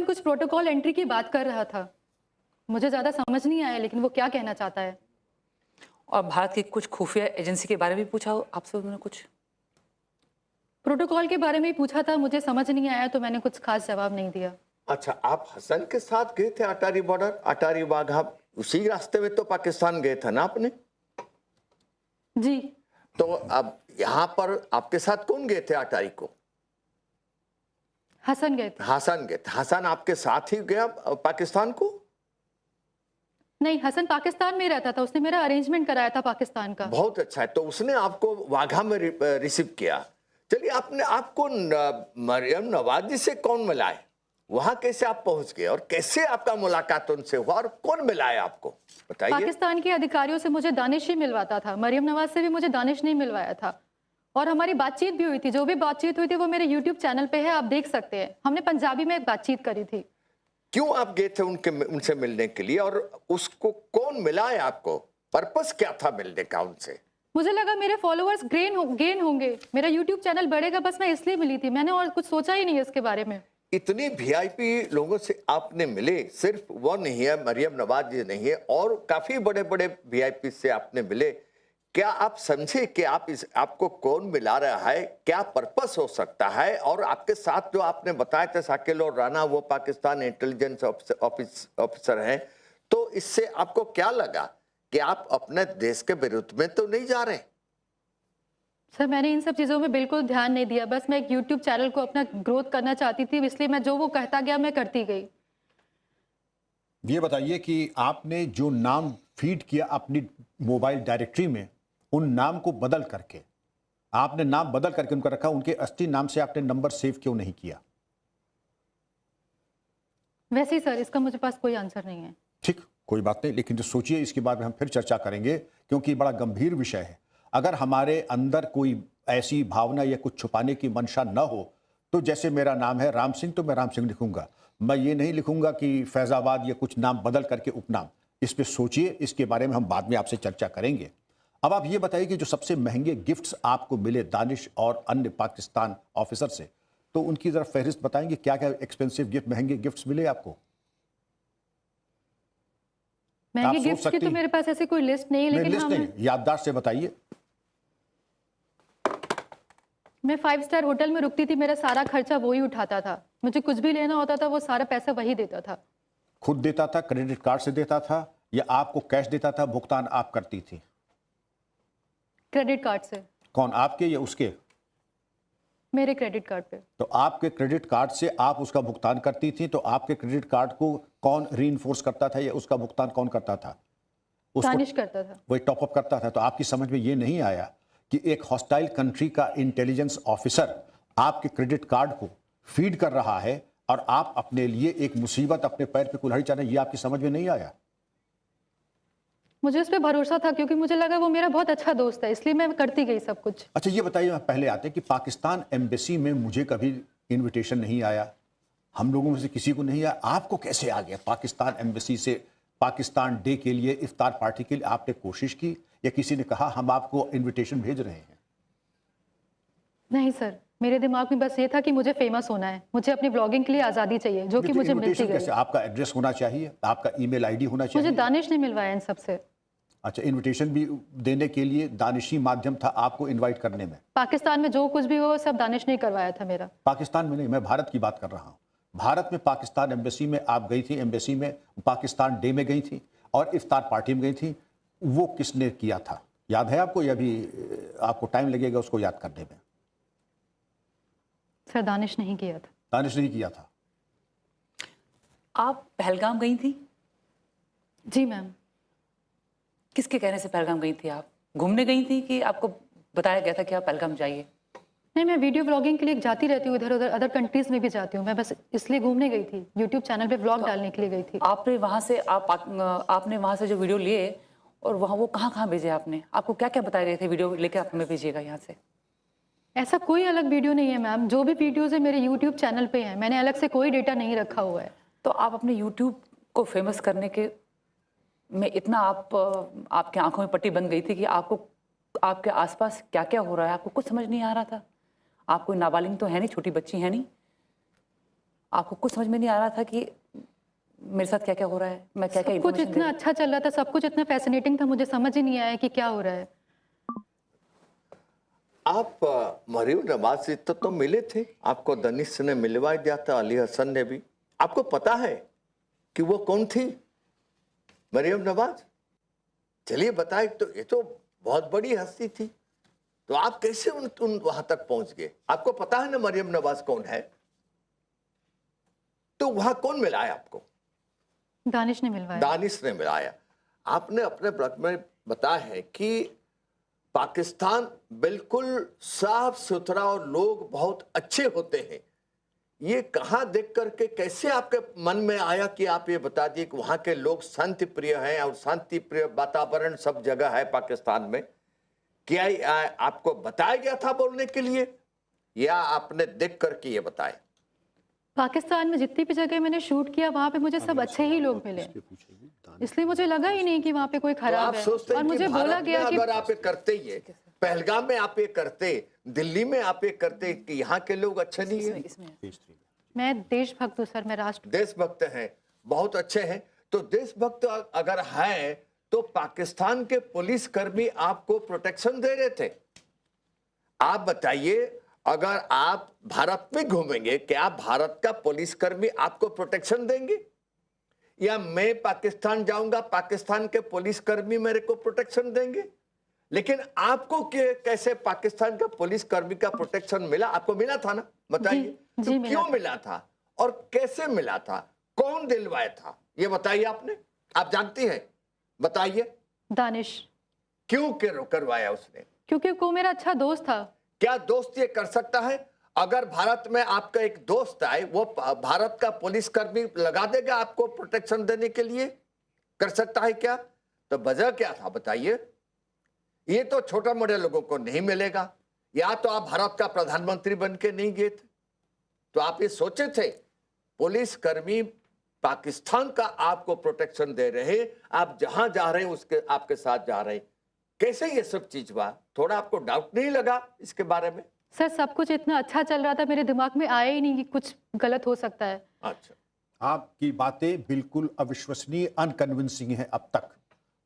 हसन कुछ protocol entry की बात कर रहा था, मुझे ज़्यादा समझ नहीं आया, लेकिन वो क्या कहना चाहता है। और भारत की कुछ खुफिया एजेंसी के बारे में भी पूछा आपसे उन्होंने कुछ? प्रोटोकॉल के बारे में ही पूछा था, मुझे समझ नहीं आया तो मैंने कुछ खास जवाब नहीं दिया। अच्छा, आप हसन के साथ गए थे अटारी बॉर्डर, अटारी वाघा, उसी रास्ते में तो पाकिस्तान गए थे ना आपने? जी। तो अब यहाँ पर आपके साथ कौन गए थे अटारी को? हसन गए थे। हसन गए थे। हसन आपके साथ ही गया पाकिस्तान को? नहीं, हसन पाकिस्तान में रहता था, उसने मेरा अरेंजमेंट कराया था पाकिस्तान का। बहुत अच्छा है, तो उसने आपको वाघा में रिसीव किया। चलिए, आपको मरियम नवाज से कौन मिलाए? वहां कैसे आप पहुंच गए और कैसे आपका मुलाकात उनसे हुआ और कौन मिलाया आपको, बताइए। पाकिस्तान के अधिकारियों से मुझे दानिश ही मिलवाता था, मरियम नवाज से भी मुझे दानिश नहीं मिलवाया था। और हमारी बातचीत भी हुई थी, जो भी बातचीत हुई थी वो मेरे यूट्यूब चैनल पे है, आप देख सकते हैं। हमने पंजाबी में बातचीत करी थी। क्यों आप गए थे उनसे मिलने के लिए और उसको कौन मिलाया आपको? पर्पस क्या था मिलने का उनसे? मुझे लगा मेरे फॉलोअर्स गेन होंगे, मेरा यूट्यूब चैनल बढ़ेगा, बस मैं इसलिए मिली थी। मैंने और कुछ सोचा ही नहीं है इसके बारे में। इतनी वीआईपी लोगों से आपने मिले, सिर्फ वो नहीं है, मरियम नवाज जी नहीं है, और काफी बड़े बड़े वीआईपी से आपने मिले। क्या आप समझे कि आपको कौन मिला रहा है, क्या पर्पस हो सकता है? और आपके साथ जो आपने बताया था शाकिल और राना, वो पाकिस्तान इंटेलिजेंस ऑफिसर हैं, तो इससे आपको क्या लगा कि आप अपने देश के विरुद्ध में तो नहीं जा रहे? सर, मैंने इन सब चीज़ों में बिल्कुल ध्यान नहीं दिया, बस मैं एक यूट्यूब चैनल को अपना ग्रोथ करना चाहती थी, इसलिए मैं जो वो कहता गया मैं करती गई। ये बताइए कि आपने जो नाम फीड किया अपनी मोबाइल डायरेक्टरी में, उन नाम को बदल करके, आपने नाम बदल करके उनका रखा, उनके असली नाम से आपने नंबर सेव क्यों नहीं किया? वैसे ही सर, इसका मुझे पास कोई आंसर नहीं है। ठीक, कोई बात नहीं, लेकिन जो सोचिए इसके बारे में हम फिर चर्चा करेंगे, क्योंकि बड़ा गंभीर विषय है। अगर हमारे अंदर कोई ऐसी भावना या कुछ छुपाने की मंशा न हो, तो जैसे मेरा नाम है राम सिंह, तो मैं राम सिंह लिखूंगा, मैं ये नहीं लिखूंगा कि फैजाबाद या कुछ नाम बदल करके उपनाम। इस पे सोचिए, इसके बारे में हम बाद में आपसे चर्चा करेंगे। अब आप ये बताइए कि जो सबसे महंगे गिफ्ट्स आपको मिले दानिश और अन्य पाकिस्तान ऑफिसर से, तो उनकी जरा फहरिस्त बताएंगे, क्या क्या एक्सपेंसिव गिफ्ट, महंगे गिफ्ट्स मिले आपको? महंगे गिफ्ट की तो मेरे पास ऐसी कोई लिस्ट नहीं है, लेकिन लिस्ट नहीं, याददाश्त से बताइए। मैं 5 स्टार होटल में रुकती थी, मेरा सारा खर्चा वो ही उठाता था। मुझे कुछ भी लेना होता था वो सारा पैसा वही देता था। खुद देता था, क्रेडिट कार्ड से देता था, या आपको कैश देता था, भुगतान आप करती थी? क्रेडिट कार्ड से। कौन, आपके या उसके? मेरे क्रेडिट कार्ड पे। तो आपके क्रेडिट कार्ड से आप उसका भुगतान करती थी, तो आपके क्रेडिट कार्ड को कौन रीइंफोर्स करता था या उसका भुगतान कौन करता था? दानिश करता था। वही टॉप अप करता था। तो आपकी समझ में ये नहीं आया कि एक हॉस्टाइल कंट्री का इंटेलिजेंस ऑफिसर आपके क्रेडिट कार्ड को फीड कर रहा है और आप अपने लिए एक मुसीबत अपने पैर पे कुल्हाड़ी चाह रहे हैं? ये आपकी समझ में नहीं आया? मुझे उस पर भरोसा था, क्योंकि मुझे लगा वो मेरा बहुत अच्छा दोस्त है, इसलिए मैं करती गई सब कुछ। अच्छा, ये बताइए, पहले आते हैं कि पाकिस्तान एम्बेसी में मुझे कभी इनविटेशन नहीं आया, हम लोगों में से किसी को नहीं आया, आपको कैसे आ गया पाकिस्तान एम्बेसी से? पाकिस्तान डे के लिए, इफ्तार पार्टी के लिए आपने कोशिश की या किसी ने कहा हम आपको इनविटेशन भेज रहे हैं? नहीं सर, मेरे दिमाग में बस ये था कि मुझे फेमस होना है, मुझे अपनी ब्लॉगिंग के लिए आज़ादी चाहिए, जो कि मुझे मिलती गई। कैसे? आपका एड्रेस होना चाहिए, आपका ईमेल आईडी होना चाहिए। मुझे दानिश ने मिलवाया इन सबसे। अच्छा, इनविटेशन भी देने के लिए दानिशी माध्यम था आपको इनवाइट करने में? पाकिस्तान में जो कुछ भी हो सब दानिश ने करवाया था मेरा। पाकिस्तान में नहीं, मैं भारत की बात कर रहा हूँ। भारत में पाकिस्तान एम्बेसी में आप गई थी, एम्बेसी में पाकिस्तान डे में गई थी और इफ्तार पार्टी में गई थी, वो किसने किया था? याद है आपको, या भी आपको टाइम लगेगा उसको याद करने में? सर, दानिश नहीं किया था। दानिश नहीं किया था। आप पहलगाम गई थी? जी मैम। किसके कहने से पहलगाम गई थी? आप घूमने गई थी कि आपको बताया गया था कि आप पहलगाम जाइए? नहीं, मैं वीडियो ब्लॉगिंग के लिए जाती रहती हूँ, इधर उधर अदर कंट्रीज में भी जाती हूँ। मैं बस इसलिए घूमने गई थी, यूट्यूब चैनल पे ब्लॉग डालने के लिए गई थी। आपने वहाँ से आपने वहाँ से जो वीडियो लिए और वहाँ वो कहाँ भेजे आपने? आपको क्या क्या बताए गए थे वीडियो लेकर आप हमें भेजिएगा यहाँ से? ऐसा कोई अलग वीडियो नहीं है मैम, जो भी वीडियोज़ है मेरे यूट्यूब चैनल पे हैं, मैंने अलग से कोई डेटा नहीं रखा हुआ है। तो आप अपने यूट्यूब को फेमस करने के में इतना आपके आंखों में पट्टी बन गई थी कि आपको आपके आसपास क्या क्या हो रहा है आपको कुछ समझ नहीं आ रहा था? आप कोई नाबालिग तो है नहीं, छोटी बच्ची है नहीं, आपको कुछ समझ में नहीं आ रहा था कि मेरे साथ क्या क्या हो रहा है, मैं क्या क्या सब कुछ इन्फॉर्मेशन दे इतना रही हूँ? अच्छा चल रहा था, सब कुछ इतना फैसिनेटिंग था, मुझे समझ ही नहीं आया कि क्या हो रहा है। आप मरीम नवाज से तो मिले थे, आपको दनिश ने मिलवा दिया था, अली हसन ने भी। आपको पता है कि वो कौन थी मरीम नवाज? चलिए बताए। तो ये तो बहुत बड़ी हस्ती थी, तो आप कैसे उन वहां तक पहुंच गए? आपको पता है ना मरीम नवाज कौन है? तो वहां कौन मिलाया आपको? दानिश ने मिलवाया। दानिश ने मिलाया। आपने अपने ब्लॉग में बताया है कि पाकिस्तान बिल्कुल साफ सुथरा और लोग बहुत अच्छे होते हैं। ये कहां देख करके कैसे आपके मन में आया कि आप ये बता दिए कि वहां के लोग शांति प्रिय हैं और शांति प्रिय वातावरण सब जगह है पाकिस्तान में? क्या आपको बताया गया था बोलने के लिए, या आपने देख करके ये बताया? पाकिस्तान में जितनी भी जगह मैंने शूट किया वहां पे मुझे सब अच्छे ही लोग मिले, इसलिए मुझे लगा ही नहीं कि वहां पे कोई तो खराब आप है। सोचते और हैं कि मुझे बोला भारत में गया कि अगर आप ये करते ही है, पहलगाम में आप ये करते, दिल्ली में आप ये करते, कि यहाँ के लोग अच्छे नहीं है? इसमें मैं देशभक्त हूँ सर, मैं राष्ट्र देशभक्त हैं, बहुत अच्छे हैं। तो देशभक्त अगर है तो पाकिस्तान के पुलिसकर्मी आपको प्रोटेक्शन दे रहे थे। आप बताइए, अगर आप भारत में घूमेंगे, क्या भारत का पुलिसकर्मी आपको प्रोटेक्शन देंगे? या मैं पाकिस्तान जाऊंगा, पाकिस्तान के पुलिसकर्मी मेरे को प्रोटेक्शन देंगे? लेकिन आपको कैसे पाकिस्तान का पुलिसकर्मी का प्रोटेक्शन मिला? आपको मिला था ना, बताइए। जी, तो मिला क्यों था। मिला था और कैसे मिला था? कौन दिलवाया था, ये बताइए। आपने, आप जानती हैं, बताइए। दानिश, क्यों करवाया उसने? क्योंकि वो मेरा अच्छा दोस्त था। क्या दोस्त ये कर सकता है? अगर भारत में आपका एक दोस्त आए, वो भारत का पुलिसकर्मी लगा देगा आपको प्रोटेक्शन देने के लिए? कर सकता है क्या? तो वजह क्या था, बताइए। ये तो छोटे मोटे लोगों को नहीं मिलेगा। या तो आप भारत का प्रधानमंत्री बन के नहीं गए थे, तो आप ये सोचे थे पुलिसकर्मी पाकिस्तान का आपको प्रोटेक्शन दे रहे, आप जहां जा रहे हैं उसके आपके साथ जा रहे। कैसे ये सब चीज हुआ? थोड़ा आपको डाउट नहीं लगा इसके बारे में? सर सब कुछ इतना अच्छा चल रहा था, मेरे दिमाग में आया ही नहीं कि कुछ गलत हो सकता है। अच्छा, आपकी बातें बिल्कुल अविश्वसनीय, अनकन्विंसिंग हैं अब तक।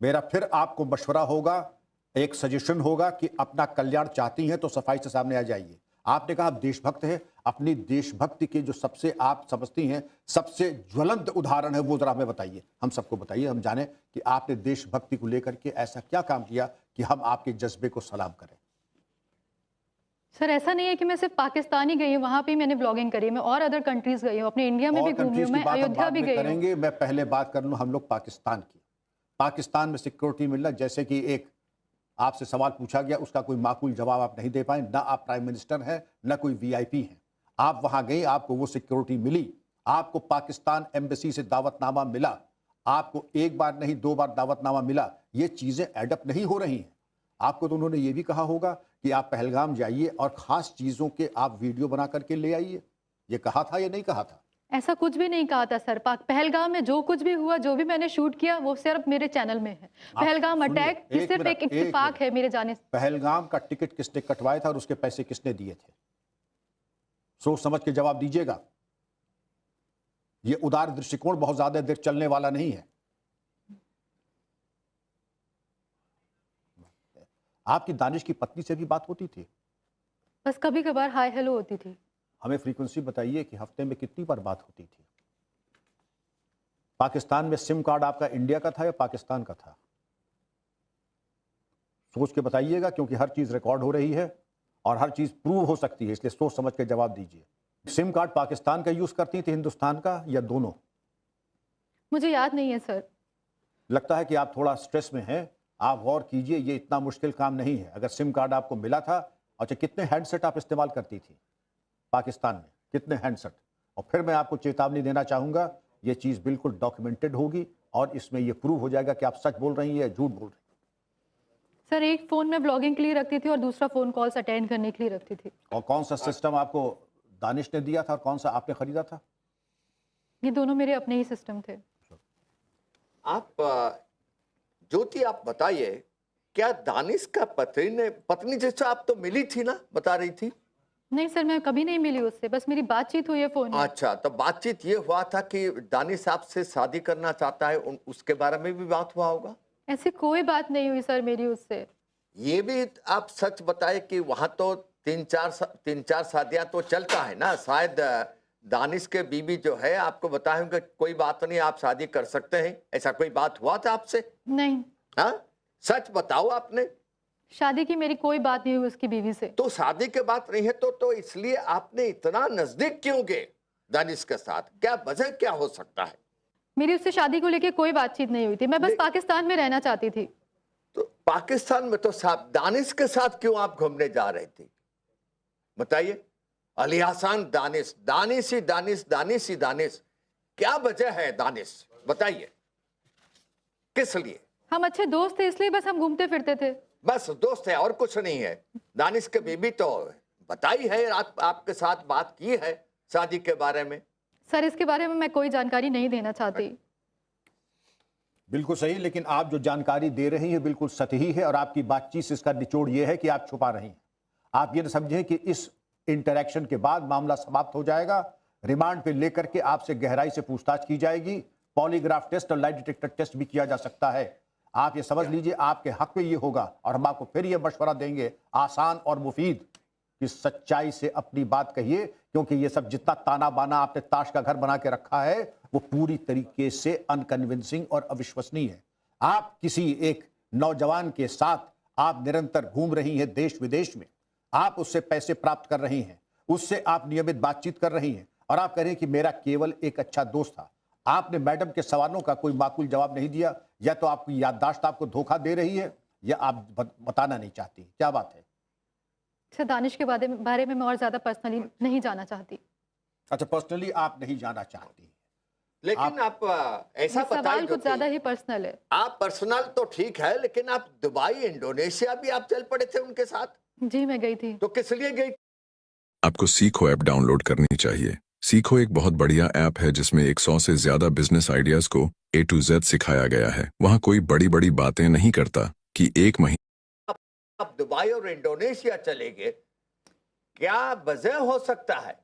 मेरा फिर आपको मशवरा होगा, एक सजेशन होगा कि अपना कल्याण चाहती हैं तो सफाई से सामने आ जाइए। आपने कहा आप देशभक्त हैं, अपनी देशभक्ति के जो सबसे आप समझती हैं सबसे ज्वलंत उदाहरण है वो जरा हमें बताइए, हम सबको बताइए, हम जाने कि आपने देशभक्ति को लेकर के ऐसा क्या काम किया कि हम आपके जज्बे को सलाम करें। सर ऐसा नहीं है कि मैं सिर्फ पाकिस्तान ही गई हूँ, वहां पे ही मैंने ब्लॉगिंग करी है। मैं और अदर कंट्रीज गई हूँ, अपने इंडिया में और भी घूमी कंट्रीज हूँ, की मैं बात हम अयोध्या बाद भी में गई हूँ। करेंगे। मैं पहले बात कर लूं हम लोग पाकिस्तान की। पाकिस्तान में सिक्योरिटी मिलना, जैसे कि एक आपसे सवाल पूछा गया, उसका कोई माकूल जवाब आप नहीं दे पाए। ना आप प्राइम मिनिस्टर हैं, ना कोई वीआईपी हैं। आप वहां गए, आपको वो सिक्योरिटी मिली, आपको पाकिस्तान एम्बेसी से दावतनामा मिला, आपको एक बार नहीं 2 बार दावतनामा मिला। ये चीजें एडअप नहीं हो रही हैं। आपको तो उन्होंने ये भी कहा होगा कि आप पहलगाम जाइए और खास चीजों के आप वीडियो बना करके ले आइए। ये कहा था या नहीं कहा था? ऐसा कुछ भी नहीं कहा था सर। पहलगाम में जो कुछ भी हुआ, जो भी मैंने शूट किया, वो सिर्फ मेरे चैनल में है। पहलगाम सुनिए, अटैक ये सिर्फ एक इत्तेफाक है मेरे जाने से। पहलगाम का टिकट किसने कटवाया था और उसके पैसे किसने दिए थे? सोच समझ के जवाब दीजिएगा। ये उदार दृष्टिकोण बहुत ज्यादा देर चलने वाला नहीं है। आपकी दानिश की पत्नी से भी बात होती थी? बस कभी कभार हाय हेलो होती थी। हमें फ्रीक्वेंसी बताइए कि हफ्ते में कितनी बार बात होती थी? पाकिस्तान में सिम कार्ड आपका इंडिया का था या पाकिस्तान का था? सोच के बताइएगा, क्योंकि हर चीज रिकॉर्ड हो रही है और हर चीज प्रूव हो सकती है, इसलिए सोच समझ के जवाब दीजिए। सिम कार्ड पाकिस्तान का यूज करती थी, हिंदुस्तान का, या दोनों? मुझे याद नहीं है सर। लगता है कि आप थोड़ा स्ट्रेस में हैं। आप गौर कीजिए, ये इतना मुश्किल काम नहीं है। अगर सिम कार्ड आपको मिला था, अच्छा कितने हैंडसेट आप इस्तेमाल करती थी पाकिस्तान में? कितने हैंडसेट? और फिर मैं आपको चेतावनी देना चाहूंगा, ये चीज बिल्कुल डॉक्यूमेंटेड होगी और इसमें ये प्रूव हो जाएगा कि आप सच बोल रही हैं या झूठ बोल रही हैं। सर एक फोन में ब्लॉगिंग के लिए रखती थी और दूसरा फोन कॉल्स अटेंड करने के लिए रखती थी। और कौन सा सिस्टम आपको दानिश ने दिया था और कौन सा आपने खरीदा था? ये दोनों मेरे अपने ही सिस्टम थे। आप ज्योति आप बताइए, क्या दानिश का पत्नी जैसा आप तो मिली थी ना, बता रही थी? नहीं सर, मैं कभी नहीं मिली उससे, बस मेरी बातचीत हुई है फोन में। अच्छा, तो बातचीत ये हुआ था कि दानिश आपसे शादी करना चाहता है, उसके बारे में भी बात हुआ होगा? ऐसी कोई बात नहीं हुई सर मेरी उससे। ये भी आप सच बताए कि वहां तो तीन चार शादियां तो चलता है ना, शायद दानिश के बीबी जो है आपको बताए होंगे कोई बात नहीं, आप शादी कर सकते हैं, ऐसा कोई बात हुआ था आपसे? नहीं, हाँ, सच बताओ आपने। शादी की मेरी कोई बात नहीं हुई उसकी बीवी से। तो शादी के बात नहीं है तो इसलिए आपने इतना नजदीक क्यों गए दानिश के साथ? क्या वजह क्या हो सकता है? मेरी उससे शादी को लेके कोई बातचीत नहीं हुई थी, मैं बस नहीं। पाकिस्तान में रहना चाहती थी। तो पाकिस्तान में तो साहब दानिश के साथ क्यों आप घूमने जा रहे थे? बताइए। अली हसन दानिश, दानिश ही दानिश, दानिश ही दानिश, क्या वजह है दानिश? बताइए, किस लिए? हम अच्छे दोस्त थे इसलिए बस हम घूमते फिरते थे। बस दोस्त है और कुछ नहीं है। दानिश के बीबी तो बताई है, आपके साथ बात की है शादी के बारे में? सर इसके बारे में मैं कोई जानकारी नहीं देना चाहती। बिल्कुल सही, लेकिन आप जो जानकारी दे रही हैं बिल्कुल सतही है और आपकी बातचीत से इसका निचोड़ ये है कि आप छुपा रही हैं। आप ये न समझें कि इस इंटरैक्शन के बाद मामला समाप्त हो जाएगा। रिमांड पे लेकर के आपसे गहराई से पूछताछ की जाएगी, पॉलीग्राफ टेस्ट और लाइट डिटेक्टर टेस्ट भी किया जा सकता है। आप ये समझ लीजिए आपके हक में ये होगा और हम आपको फिर ये मशवरा देंगे आसान और मुफीद कि सच्चाई से अपनी बात कहिए, क्योंकि ये सब जितना ताना बाना आपने ताश का घर बना के रखा है वो पूरी तरीके से अनकन्विंसिंग और अविश्वसनीय है। आप किसी एक नौजवान के साथ आप निरंतर घूम रही हैं देश विदेश में, आप उससे पैसे प्राप्त कर रही हैं, उससे आप नियमित बातचीत कर रही हैं और आप कह रहे हैं कि मेरा केवल एक अच्छा दोस्त था। आपने मैडम के सवालों का कोई माकूल जवाब नहीं दिया, या तो आपकी याददाश्त आपको धोखा दे रही है या आप बताना नहीं चाहती। क्या बात है? सर दानिश के बारे में मैं और ज्यादा पर्सनली नहीं जाना चाहती। अच्छा, पर्सनली आप नहीं जाना चाहती, लेकिन आप ऐसा ये बताइए, सवाल कुछ ज्यादा ही पर्सनल है। आप पर्सनल तो ठीक है, लेकिन आप दुबई, इंडोनेशिया भी आप चल पड़े थे उनके साथ, जी मैं गई थी। तो किस लिए गई? आपको सीखो ऐप डाउनलोड करनी चाहिए। सीखो एक बहुत बढ़िया ऐप है जिसमें 100 से ज्यादा बिजनेस आइडियाज को A to Z सिखाया गया है। वहाँ कोई बड़ी बड़ी बातें नहीं करता कि एक महीने आप दुबई और इंडोनेशिया चले गए, क्या वजह हो सकता है?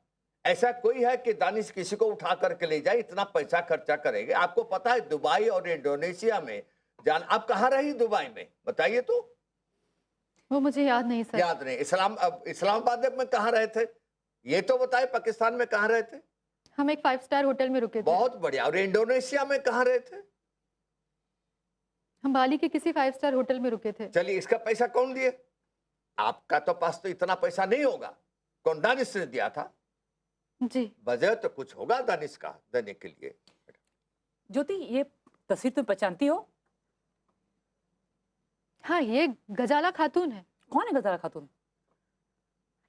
ऐसा कोई है कि दानिश किसी को उठा करके ले जाए, इतना पैसा खर्चा करेंगे? आपको पता है दुबई और इंडोनेशिया में जान, आप कहाँ रही दुबई में बताइए तो? वो मुझे याद नहीं सर। याद नहीं। इस्लामाबाद में कहाँ रहे थे ये तो बताए? पाकिस्तान में कहाँ रहे थे? हम एक 5 स्टार होटल में रुके थे। बहुत बढ़िया। और इंडोनेशिया में कहाँ रहे थे? हम बाली के किसी 5 स्टार होटल में रुके थे। चलिए, इसका पैसा कौन दिए? आपका तो पास तो इतना पैसा नहीं होगा, कौन दानिश ने दिया था? जी वजह तो कुछ होगा दानिश का देने के लिए। ज्योति, ये तस्वीर तुम पहचानती हो? हाँ, ये गजाला खातून है। कौन है गजाला खातून?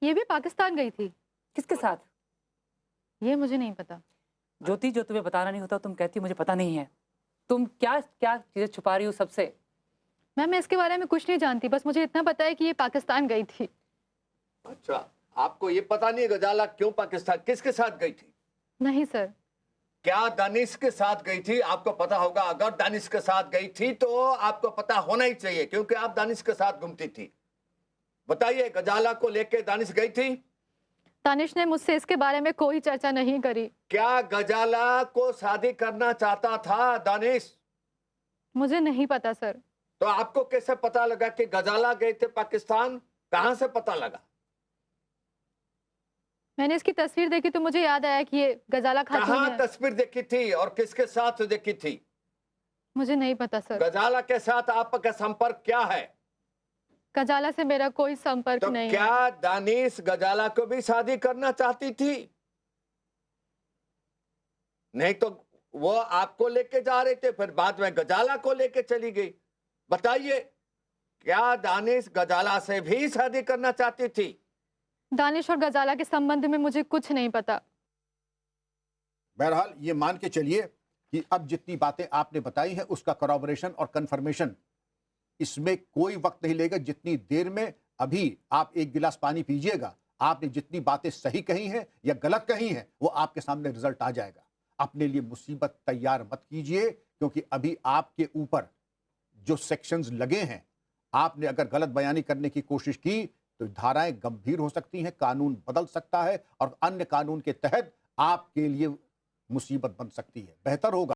ये भी पाकिस्तान गई थी। किसके साथ? ये मुझे नहीं पता। ज्योति, जो तुम्हें बताना नहीं होता तुम कहती हो मुझे पता नहीं है। तुम क्या क्या चीजें छुपा रही हो सबसे? मैम मैं इसके बारे में कुछ नहीं जानती, बस मुझे इतना पता है कि ये पाकिस्तान गई थी। अच्छा, आपको ये पता नहीं गजाला क्यों पाकिस्तान, किसके साथ गई थी? नहीं सर। क्या दानिश के साथ गई थी? आपको पता होगा। अगर दानिश के साथ गई थी तो आपको पता होना ही चाहिए, क्योंकि आप दानिश के साथ घूमती थी। बताइए, गजाला को लेके दानिश गई थी? दानिश ने मुझसे इसके बारे में कोई चर्चा नहीं करी। क्या गजाला को शादी करना चाहता था दानिश? मुझे नहीं पता सर। तो आपको कैसे पता लगा कि गजाला गए थे पाकिस्तान? कहां से पता लगा? मैंने इसकी तस्वीर देखी तो मुझे याद आया कि ये गजाला खातून कहां है। तस्वीर देखी थी और किसके साथ देखी थी? मुझे नहीं पता सर। गजाला के साथ आपका संपर्क क्या है? गजाला से मेरा कोई संपर्क तो नहीं है। क्या दानिश गजाला को भी शादी करना चाहती थी? नहीं तो वो आपको लेके जा रहे थे, फिर बाद में गजाला को लेके चली गई। बताइए, क्या दानिश गजाला से भी शादी करना चाहती थी? दानिश और गजाला के संबंध में मुझे कुछ नहीं पता। बहरहाल ये मान के चलिए कि अब जितनी बातें आपने बताई हैं उसका करॉबोरेशन और कंफर्मेशन इसमें कोई वक्त नहीं लेगा। जितनी देर में अभी आप एक गिलास पानी पीजिएगा, आपने जितनी बातें सही कही हैं या गलत कही हैं वो आपके सामने रिजल्ट आ जाएगा। अपने लिए मुसीबत तैयार मत कीजिए, क्योंकि अभी आपके ऊपर जो सेक्शंस लगे हैं, आपने अगर गलत बयानी करने की कोशिश की तो धाराएं गंभीर हो सकती हैं, कानून बदल सकता है और अन्य कानून के तहत आपके लिए मुसीबत बन सकती है। बेहतर होगा